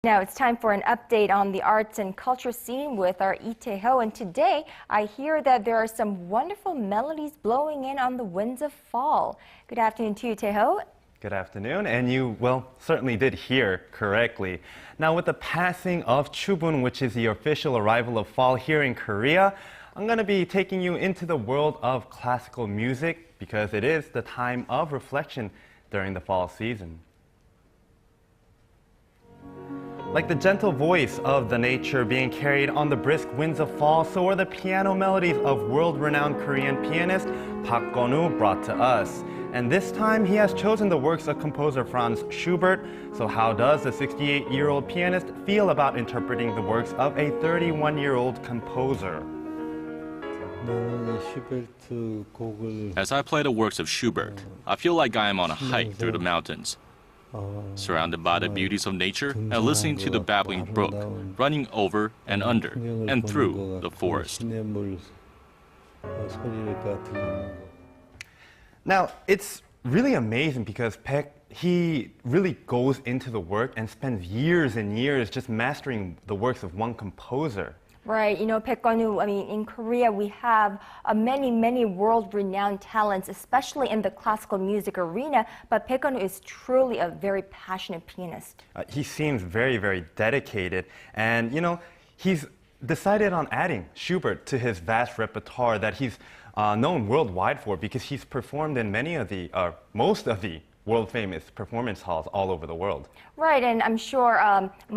Now it's time for an update on the arts and culture scene with our Lee Tae Ho. And today I hear that there are some wonderful melodies blowing in on the winds of fall. Good afternoon to you, Tae Ho. Good afternoon, and you, certainly did hear correctly. Now, with the passing of Chubun, which is the official arrival of fall here in Korea, I'm going to be taking you into the world of classical music because it is the time of reflection during the fall season. Like the gentle voice of the nature being carried on the brisk winds of fall, so are the piano melodies of world-renowned Korean pianist Paik Kun-woo brought to us. And this time he has chosen the works of composer Franz Schubert. So how does the 68-year-old pianist feel about interpreting the works of a 31-year-old composer? As I play the works of Schubert, I feel like I am on a hike through the mountains, surrounded by the beauties of nature and listening to the babbling brook running over and under and through the forest. Now, it's really amazing because Paik, he really goes into the work and spends years and years just mastering the works of one composer. Right, Paik Kun-woo, in Korea we have many world-renowned talents, especially in the classical music arena, but Paik Kun-woo is truly a very passionate pianist. He seems very dedicated, and he's decided on adding Schubert to his vast repertoire that he's known worldwide for because he's performed in most of the world-famous performance halls all over the world. Right, and I'm sure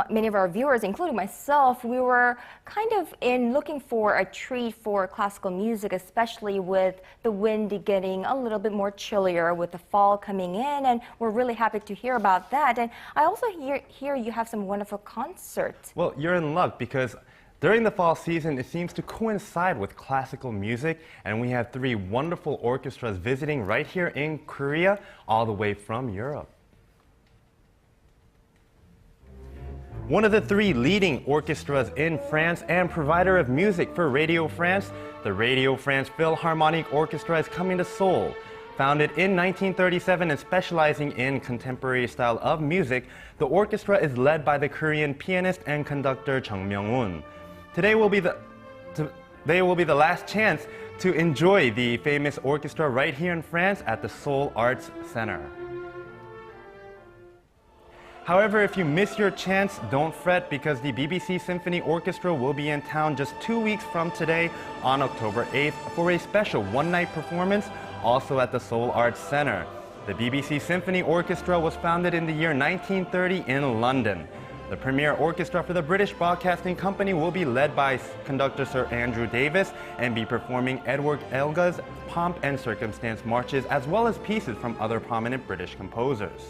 many of our viewers, including myself, we were kind of looking for a treat for classical music, especially with the wind getting a little bit more chillier with the fall coming in, and we're really happy to hear about that. And I also hear you have some wonderful concerts. Well, you're in luck because during the fall season, it seems to coincide with classical music, and we have 3 wonderful orchestras visiting right here in Korea, all the way from Europe. One of the 3 leading orchestras in France and provider of music for Radio France, the Radio France Philharmonic Orchestra is coming to Seoul. Founded in 1937 and specializing in contemporary style of music, the orchestra is led by the Korean pianist and conductor Conn-young. Today will be the last chance to enjoy the famous orchestra right here in France at the Seoul Arts Center. However, if you miss your chance, don't fret because the BBC Symphony Orchestra will be in town just 2 weeks from today on October 8th for a special one-night performance also at the Seoul Arts Center. The BBC Symphony Orchestra was founded in the year 1930 in London. The premier orchestra for the British Broadcasting Company will be led by conductor Sir Andrew Davis and be performing Edward Elgar's Pomp and Circumstance marches as well as pieces from other prominent British composers.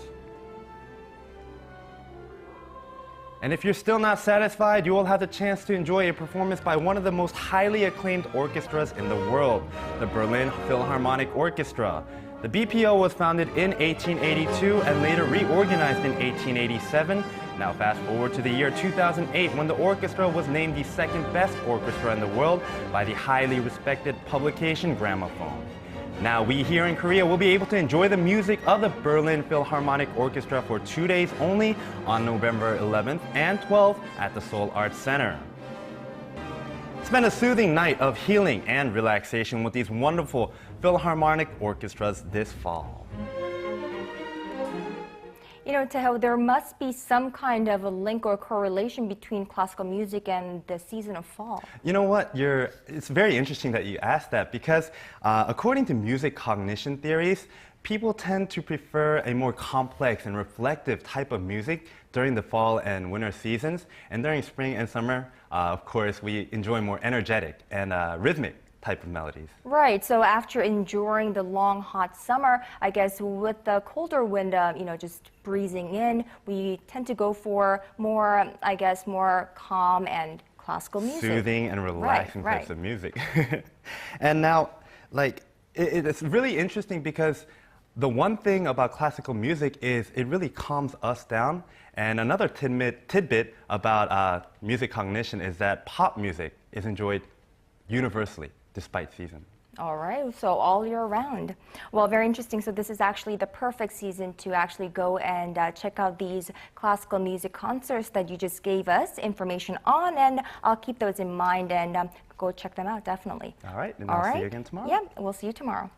And if you're still not satisfied, you will have the chance to enjoy a performance by one of the most highly acclaimed orchestras in the world, the Berlin Philharmonic Orchestra. The BPO was founded in 1882 and later reorganized in 1887. Now fast forward to the year 2008 when the orchestra was named the 2nd best orchestra in the world by the highly respected publication Gramophone. Now we here in Korea will be able to enjoy the music of the Berlin Philharmonic Orchestra for 2 days only on November 11th and 12th at the Seoul Arts Center. Spend a soothing night of healing and relaxation with these wonderful Philharmonic orchestras this fall. Tae Ho, there must be some kind of a link or correlation between classical music and the season of fall. You know what? It's very interesting that you asked that because according to music cognition theories, people tend to prefer a more complex and reflective type of music during the fall and winter seasons. And during spring and summer, of course, we enjoy more energetic and rhythmic type of melodies. Right, so after enduring the long hot summer, I guess with the colder wind, just breezing in, we tend to go for more, more calm and classical music. Soothing and relaxing types of music. And now, it's really interesting because the one thing about classical music is it really calms us down. And another tidbit about music cognition is that pop music is enjoyed universally despite season. All right, so all year round. Well, very interesting. So this is actually the perfect season to actually go and check out these classical music concerts that you just gave us information on, and I'll keep those in mind and go check them out, definitely. All right, and All I'll right. see you again tomorrow. Yeah, we'll see you tomorrow.